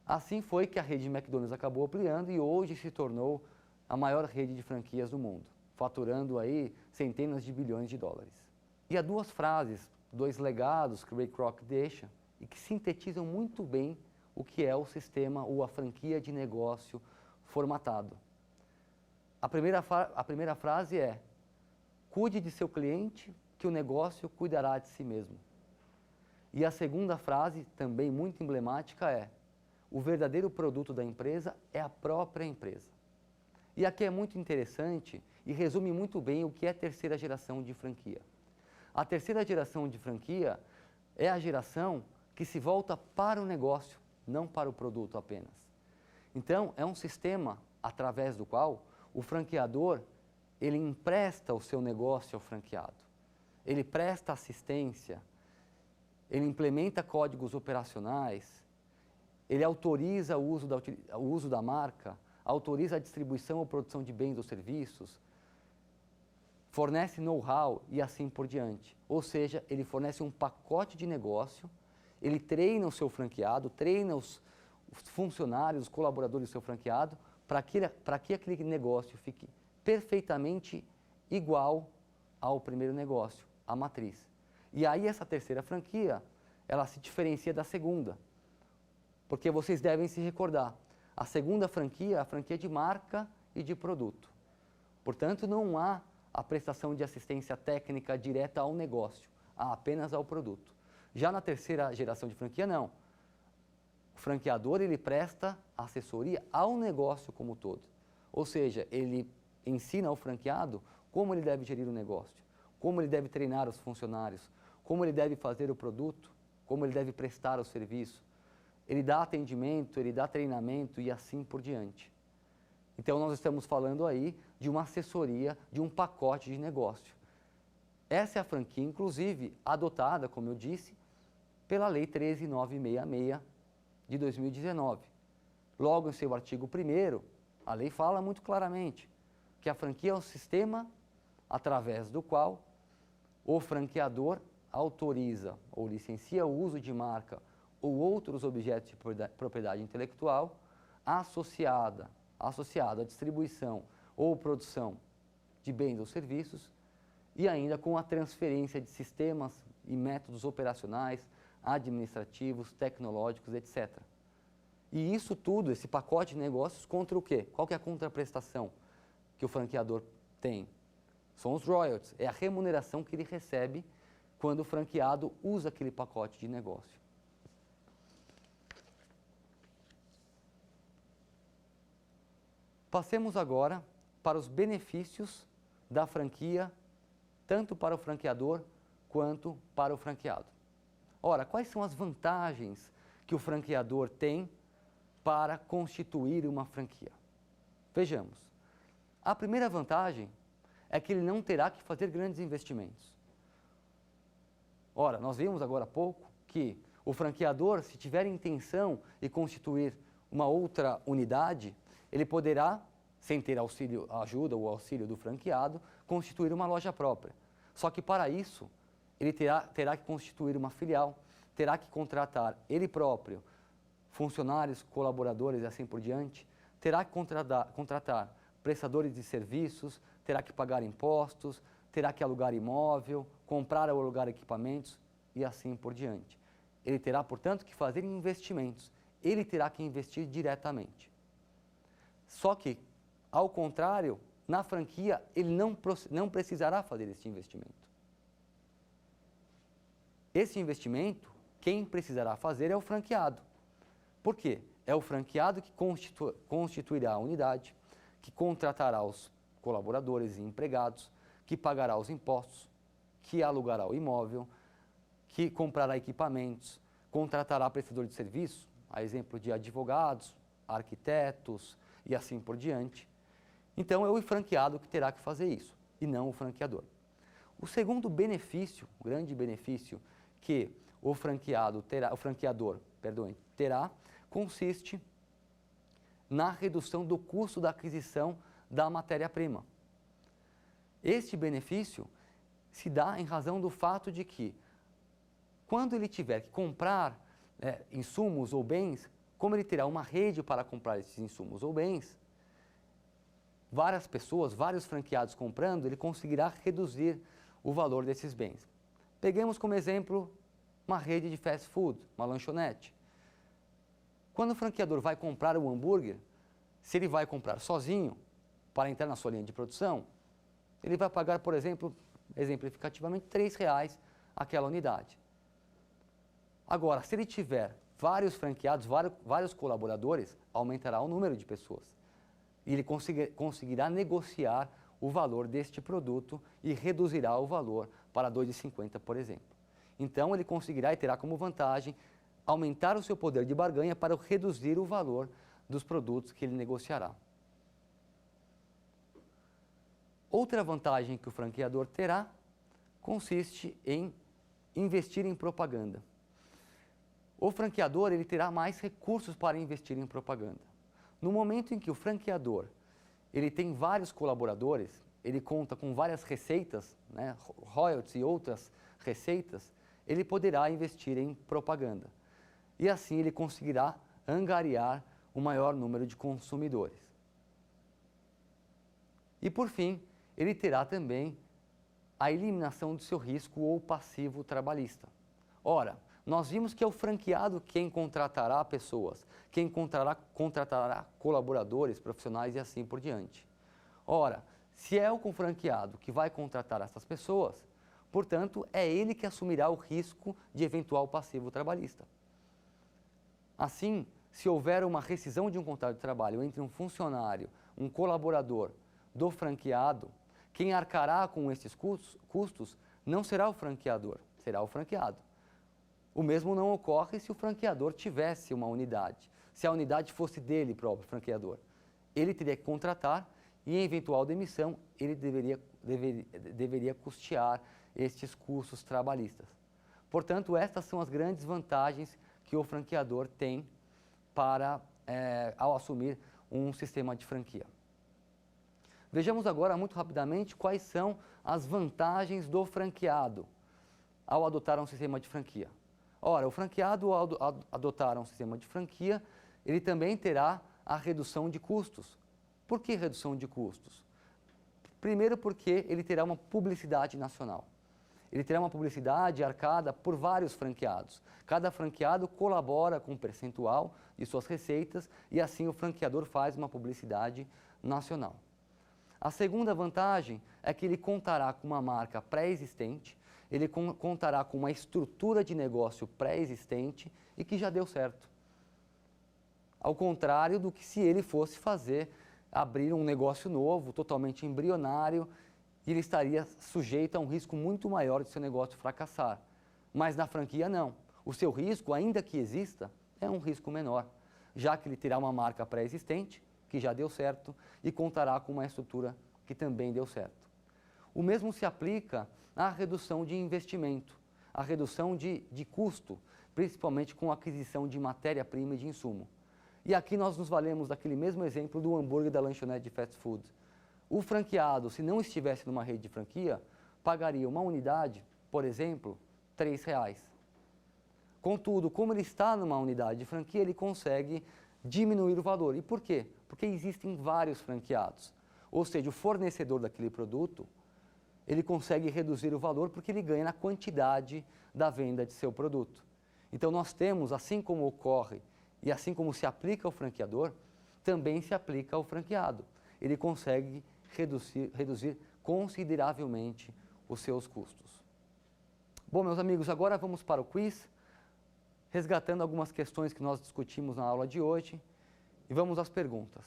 Assim foi que a rede McDonald's acabou ampliando e hoje se tornou a maior rede de franquias do mundo, faturando aí centenas de bilhões de dólares. E há duas frases, dois legados que Ray Kroc deixa e que sintetizam muito bem o que é o sistema ou a franquia de negócio formatado. A primeira frase é: cuide de seu cliente, que o negócio cuidará de si mesmo. E a segunda frase, também muito emblemática, é: o verdadeiro produto da empresa é a própria empresa. E aqui é muito interessante e resume muito bem o que é a terceira geração de franquia. A terceira geração de franquia é a geração que se volta para o negócio, não para o produto apenas. Então, é um sistema através do qual o franqueador, ele empresta o seu negócio ao franqueado. Ele presta assistência, ele implementa códigos operacionais, ele autoriza o uso da marca, autoriza a distribuição ou produção de bens ou serviços, fornece know-how e assim por diante. Ou seja, ele fornece um pacote de negócio, ele treina o seu franqueado, treina os funcionários, os colaboradores do seu franqueado, para que aquele negócio fique perfeitamente igual ao primeiro negócio, à matriz. E aí essa terceira franquia, ela se diferencia da segunda, porque vocês devem se recordar, a segunda franquia é a franquia de marca e de produto. Portanto, não há a prestação de assistência técnica direta ao negócio, há apenas ao produto. Já na terceira geração de franquia, não. O franqueador, ele presta assessoria ao negócio como um todo. Ou seja, ele ensina ao franqueado como ele deve gerir o negócio, como ele deve treinar os funcionários, como ele deve fazer o produto, como ele deve prestar o serviço. Ele dá atendimento, ele dá treinamento e assim por diante. Então, nós estamos falando aí de uma assessoria, de um pacote de negócio. Essa é a franquia, inclusive, adotada, como eu disse, pela Lei 13.966 de 2019. Logo em seu artigo 1º, a lei fala muito claramente que a franquia é um sistema através do qual o franqueador autoriza ou licencia o uso de marca ou outros objetos de propriedade intelectual associada à distribuição ou produção de bens ou serviços e ainda com a transferência de sistemas e métodos operacionais, administrativos, tecnológicos, etc. E isso tudo, esse pacote de negócios, contra o quê? Qual que é a contraprestação que o franqueador tem? São os royalties, é a remuneração que ele recebe quando o franqueado usa aquele pacote de negócio. Passemos agora para os benefícios da franquia, tanto para o franqueador quanto para o franqueado. Ora, quais são as vantagens que o franqueador tem para constituir uma franquia? Vejamos. A primeira vantagem é que ele não terá que fazer grandes investimentos. Ora, nós vimos agora há pouco que o franqueador, se tiver intenção de constituir uma outra unidade, ele poderá, sem ter ajuda ou auxílio do franqueado, constituir uma loja própria. Só que para isso, ele terá que constituir uma filial, terá que contratar ele próprio, funcionários, colaboradores e assim por diante, terá que contratar prestadores de serviços, terá que pagar impostos, terá que alugar imóvel, comprar ou alugar equipamentos e assim por diante. Ele terá, portanto, que fazer investimentos. Ele terá que investir diretamente. Só que, ao contrário, na franquia, ele não precisará fazer esse investimento. Esse investimento, quem precisará fazer é o franqueado. Por quê? É o franqueado que constituirá a unidade, que contratará os colaboradores e empregados, que pagará os impostos, que alugará o imóvel, que comprará equipamentos, contratará prestadores de serviço, a exemplo de advogados, arquitetos e assim por diante. Então, é o franqueado que terá que fazer isso, e não o franqueador. O segundo benefício, o grande benefício que o franqueador terá, consiste na redução do custo da aquisição da matéria-prima. Este benefício se dá em razão do fato de que, quando ele tiver que comprar insumos ou bens, como ele terá uma rede para comprar esses insumos ou bens, várias pessoas, vários franqueados comprando, ele conseguirá reduzir o valor desses bens. Peguemos como exemplo uma rede de fast food, uma lanchonete. Quando o franqueador vai comprar o hambúrguer, se ele vai comprar sozinho para entrar na sua linha de produção, ele vai pagar, por exemplo, exemplificativamente, R$ 3 aquela unidade. Agora, se ele tiver vários franqueados, vários colaboradores, aumentará o número de pessoas. E ele conseguirá negociar o valor deste produto e reduzirá o valor para R$ 2,50, por exemplo. Então, ele conseguirá e terá como vantagem aumentar o seu poder de barganha para reduzir o valor dos produtos que ele negociará. Outra vantagem que o franqueador terá consiste em investir em propaganda. O franqueador ele terá mais recursos para investir em propaganda. No momento em que o franqueador ele tem vários colaboradores, ele conta com várias receitas, né, royalties e outras receitas, ele poderá investir em propaganda. E assim ele conseguirá angariar o maior número de consumidores. E por fim, ele terá também a eliminação do seu risco ou passivo trabalhista. Ora, nós vimos que é o franqueado quem contratará pessoas, quem contratará colaboradores, profissionais e assim por diante. Ora, se é o franqueado que vai contratar essas pessoas, portanto, é ele que assumirá o risco de eventual passivo trabalhista. Assim, se houver uma rescisão de um contrato de trabalho entre um funcionário, um colaborador do franqueado, quem arcará com esses custos não será o franqueador, será o franqueado. O mesmo não ocorre se o franqueador tivesse uma unidade, se a unidade fosse dele próprio, franqueador. Ele teria que contratar e, em eventual demissão, ele deveria custear estes custos trabalhistas. Portanto, estas são as grandes vantagens que o franqueador tem ao assumir um sistema de franquia. Vejamos agora, muito rapidamente, quais são as vantagens do franqueado ao adotar um sistema de franquia. Ora, o franqueado, ao adotar um sistema de franquia, ele também terá a redução de custos. Por que redução de custos? Primeiro porque ele terá uma publicidade nacional. Ele terá uma publicidade arcada por vários franqueados. Cada franqueado colabora com um percentual de suas receitas e assim o franqueador faz uma publicidade nacional. A segunda vantagem é que ele contará com uma marca pré-existente, ele contará com uma estrutura de negócio pré-existente e que já deu certo. Ao contrário do que se ele fosse abrir um negócio novo, totalmente embrionário, ele estaria sujeito a um risco muito maior de seu negócio fracassar. Mas na franquia não. O seu risco, ainda que exista, é um risco menor, já que ele terá uma marca pré-existente, que já deu certo, e contará com uma estrutura que também deu certo. O mesmo se aplica à redução de investimento, à redução de custo, principalmente com a aquisição de matéria-prima e de insumo. E aqui nós nos valemos daquele mesmo exemplo do hambúrguer da lanchonete de fast food. O franqueado, se não estivesse numa rede de franquia, pagaria uma unidade, por exemplo, R$ 3,00. Contudo, como ele está numa unidade de franquia, ele consegue diminuir o valor. E por quê? Porque existem vários franqueados. Ou seja, o fornecedor daquele produto, ele consegue reduzir o valor porque ele ganha na quantidade da venda de seu produto. Então nós temos, assim como ocorre e assim como se aplica ao franqueador, também se aplica ao franqueado. Ele consegue reduzir consideravelmente os seus custos. Bom, meus amigos, agora vamos para o quiz, resgatando algumas questões que nós discutimos na aula de hoje, e vamos às perguntas.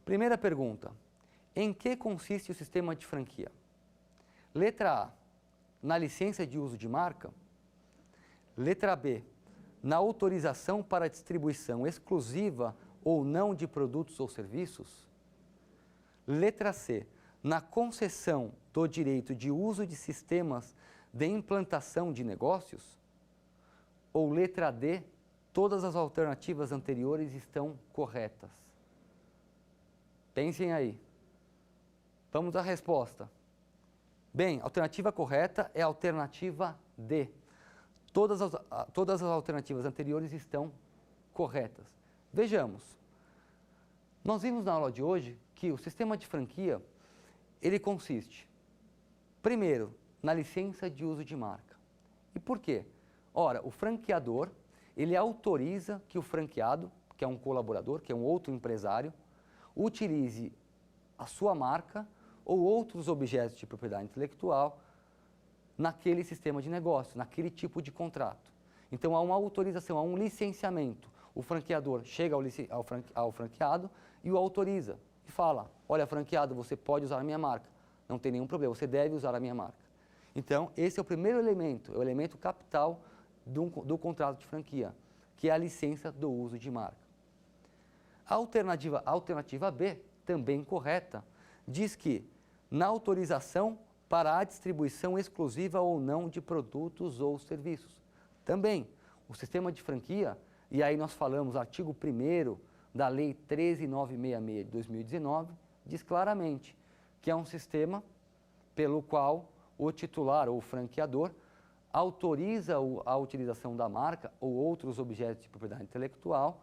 Primeira pergunta: em que consiste o sistema de franquia? Letra A, na licença de uso de marca. Letra B, na autorização para distribuição exclusiva ou não de produtos ou serviços. Letra C, na concessão do direito de uso de sistemas de implantação de negócios. Ou letra D, todas as alternativas anteriores estão corretas. Pensem aí. Vamos à resposta. Bem, a alternativa correta é a alternativa D. Todas as alternativas anteriores estão corretas. Vejamos. Nós vimos na aula de hoje que o sistema de franquia, ele consiste, primeiro, na licença de uso de marca. E por quê? Ora, o franqueador, ele autoriza que o franqueado, que é um colaborador, que é um outro empresário, utilize a sua marca ou outros objetos de propriedade intelectual naquele sistema de negócio, naquele tipo de contrato. Então, há uma autorização, há um licenciamento. O franqueador chega ao franqueado e o autoriza e fala, olha, franqueado, você pode usar a minha marca, não tem nenhum problema, você deve usar a minha marca. Então, esse é o primeiro elemento, é o elemento capital do contrato de franquia, que é a licença do uso de marca. A alternativa B, também correta, diz que na autorização para a distribuição exclusiva ou não de produtos ou serviços. Também, o sistema de franquia, e aí nós falamos, artigo 1º da Lei 13.966 de 2019, diz claramente que é um sistema pelo qual o titular ou o franqueador autoriza a utilização da marca ou outros objetos de propriedade intelectual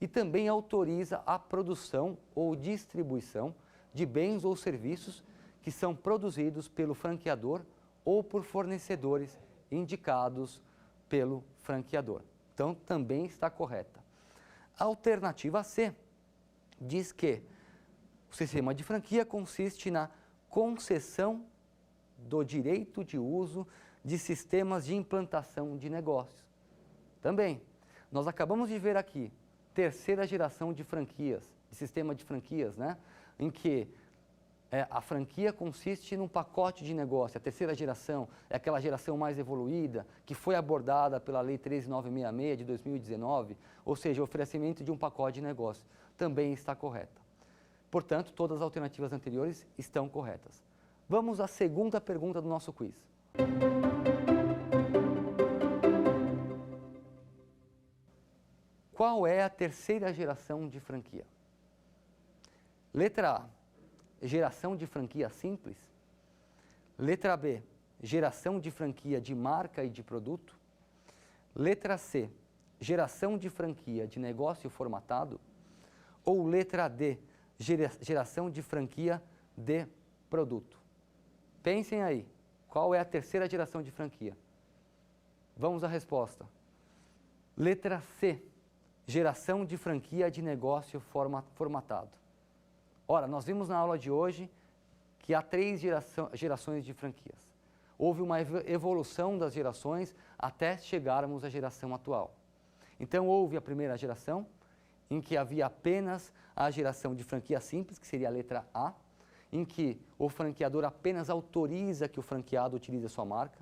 e também autoriza a produção ou distribuição de bens ou serviços que são produzidos pelo franqueador ou por fornecedores indicados pelo franqueador. Então, também está correta. A alternativa C diz que o sistema de franquia consiste na concessão do direito de uso de sistemas de implantação de negócios. Também, nós acabamos de ver aqui, terceira geração de franquias, de sistema de franquias, né? Em que a franquia consiste num pacote de negócio. A terceira geração é aquela geração mais evoluída, que foi abordada pela Lei 13.966 de 2019, ou seja, o oferecimento de um pacote de negócio. Também está correta. Portanto, todas as alternativas anteriores estão corretas. Vamos à segunda pergunta do nosso quiz. Qual é a terceira geração de franquia? Letra A, geração de franquia simples. Letra B, geração de franquia de marca e de produto. Letra C, geração de franquia de negócio formatado. Ou letra D, geração de franquia de produto. Pensem aí, qual é a terceira geração de franquia? Vamos à resposta. Letra C, geração de franquia de negócio formatado. Ora, nós vimos na aula de hoje que há 3 gerações de franquias. Houve uma evolução das gerações até chegarmos à geração atual. Então, houve a primeira geração, em que havia apenas a geração de franquia simples, que seria a letra A, em que o franqueador apenas autoriza que o franqueado utilize a sua marca.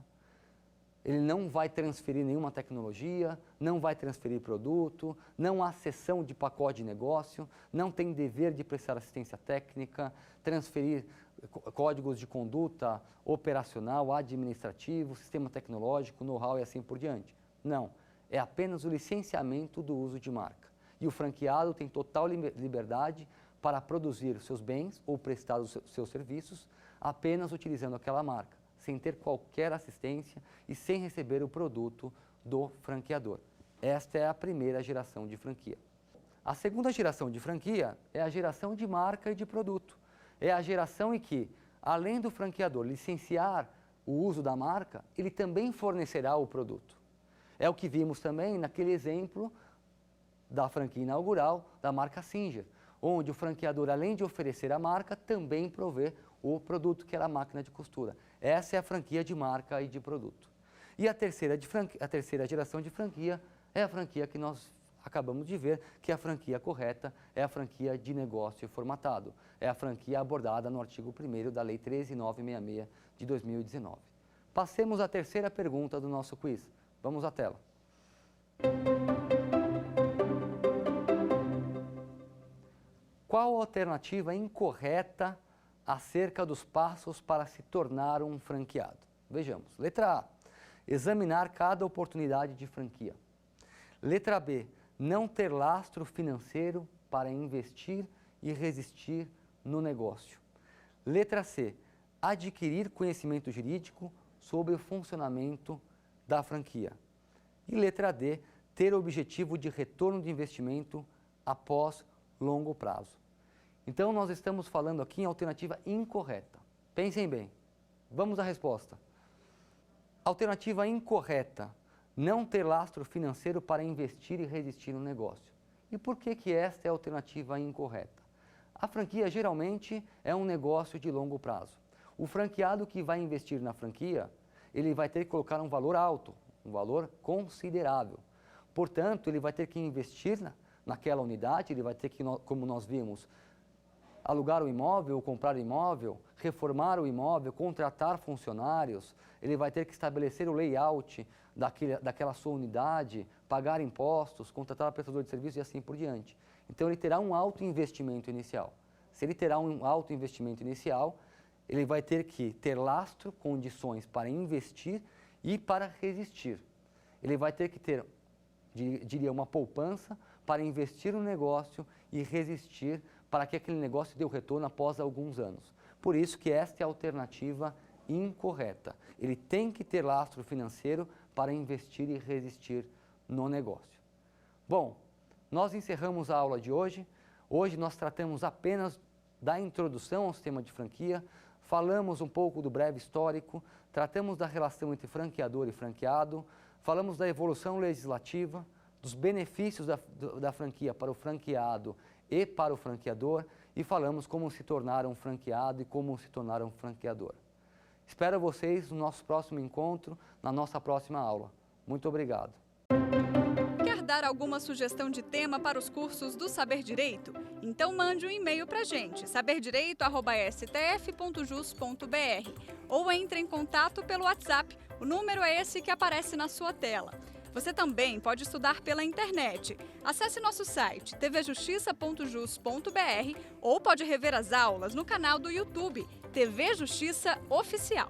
Ele não vai transferir nenhuma tecnologia, não vai transferir produto, não há cessão de pacote de negócio, não tem dever de prestar assistência técnica, transferir códigos de conduta operacional, administrativo, sistema tecnológico, know-how e assim por diante. Não, é apenas o licenciamento do uso de marca. E o franqueado tem total liberdade para produzir seus bens ou prestar os seus serviços apenas utilizando aquela marca, sem ter qualquer assistência e sem receber o produto do franqueador. Esta é a primeira geração de franquia. A segunda geração de franquia é a geração de marca e de produto. É a geração em que, além do franqueador licenciar o uso da marca, ele também fornecerá o produto. É o que vimos também naquele exemplo da franquia inaugural da marca Singer, onde o franqueador, além de oferecer a marca, também provê o produto, que era a máquina de costura. Essa é a franquia de marca e de produto. E a terceira geração de franquia é a franquia que nós acabamos de ver, que é a franquia correta, é a franquia de negócio formatado. É a franquia abordada no artigo 1º da Lei 13.966 de 2019. Passemos à terceira pergunta do nosso quiz. Vamos à tela. Qual a alternativa incorreta acerca dos passos para se tornar um franqueado? Vejamos. Letra A, examinar cada oportunidade de franquia. Letra B, não ter lastro financeiro para investir e resistir no negócio. Letra C, adquirir conhecimento jurídico sobre o funcionamento da franquia. E letra D, ter o objetivo de retorno de investimento após longo prazo. Então, nós estamos falando aqui em alternativa incorreta. Pensem bem. Vamos à resposta. Alternativa incorreta. Não ter lastro financeiro para investir e resistir no negócio. E por que esta é a alternativa incorreta? A franquia, geralmente, é um negócio de longo prazo. O franqueado que vai investir na franquia, ele vai ter que colocar um valor alto, um valor considerável. Portanto, ele vai ter que investir naquela unidade, ele vai ter que, como nós vimos, alugar o imóvel, comprar o imóvel, reformar o imóvel, contratar funcionários, ele vai ter que estabelecer o layout daquela sua unidade, pagar impostos, contratar prestador de serviço e assim por diante. Então, ele terá um alto investimento inicial. Se ele terá um alto investimento inicial, ele vai ter que ter lastro, condições para investir e para resistir. Ele vai ter que ter, diria, uma poupança para investir no negócio e resistir para que aquele negócio dê o retorno após alguns anos. Por isso que esta é a alternativa incorreta. Ele tem que ter lastro financeiro para investir e resistir no negócio. Bom, nós encerramos a aula de hoje. Hoje nós tratamos apenas da introdução ao sistema de franquia, falamos um pouco do breve histórico, tratamos da relação entre franqueador e franqueado, falamos da evolução legislativa, dos benefícios da franquia para o franqueado e para o franqueador e falamos como se tornar um franqueado e como se tornar um franqueador. Espero vocês no nosso próximo encontro, na nossa próxima aula. Muito obrigado. Quer dar alguma sugestão de tema para os cursos do Saber Direito? Então mande um e-mail para a gente, saberdireito@stf.jus.br, ou entre em contato pelo WhatsApp, o número é esse que aparece na sua tela. Você também pode estudar pela internet. Acesse nosso site tvjustiça.jus.br ou pode rever as aulas no canal do YouTube TV Justiça Oficial.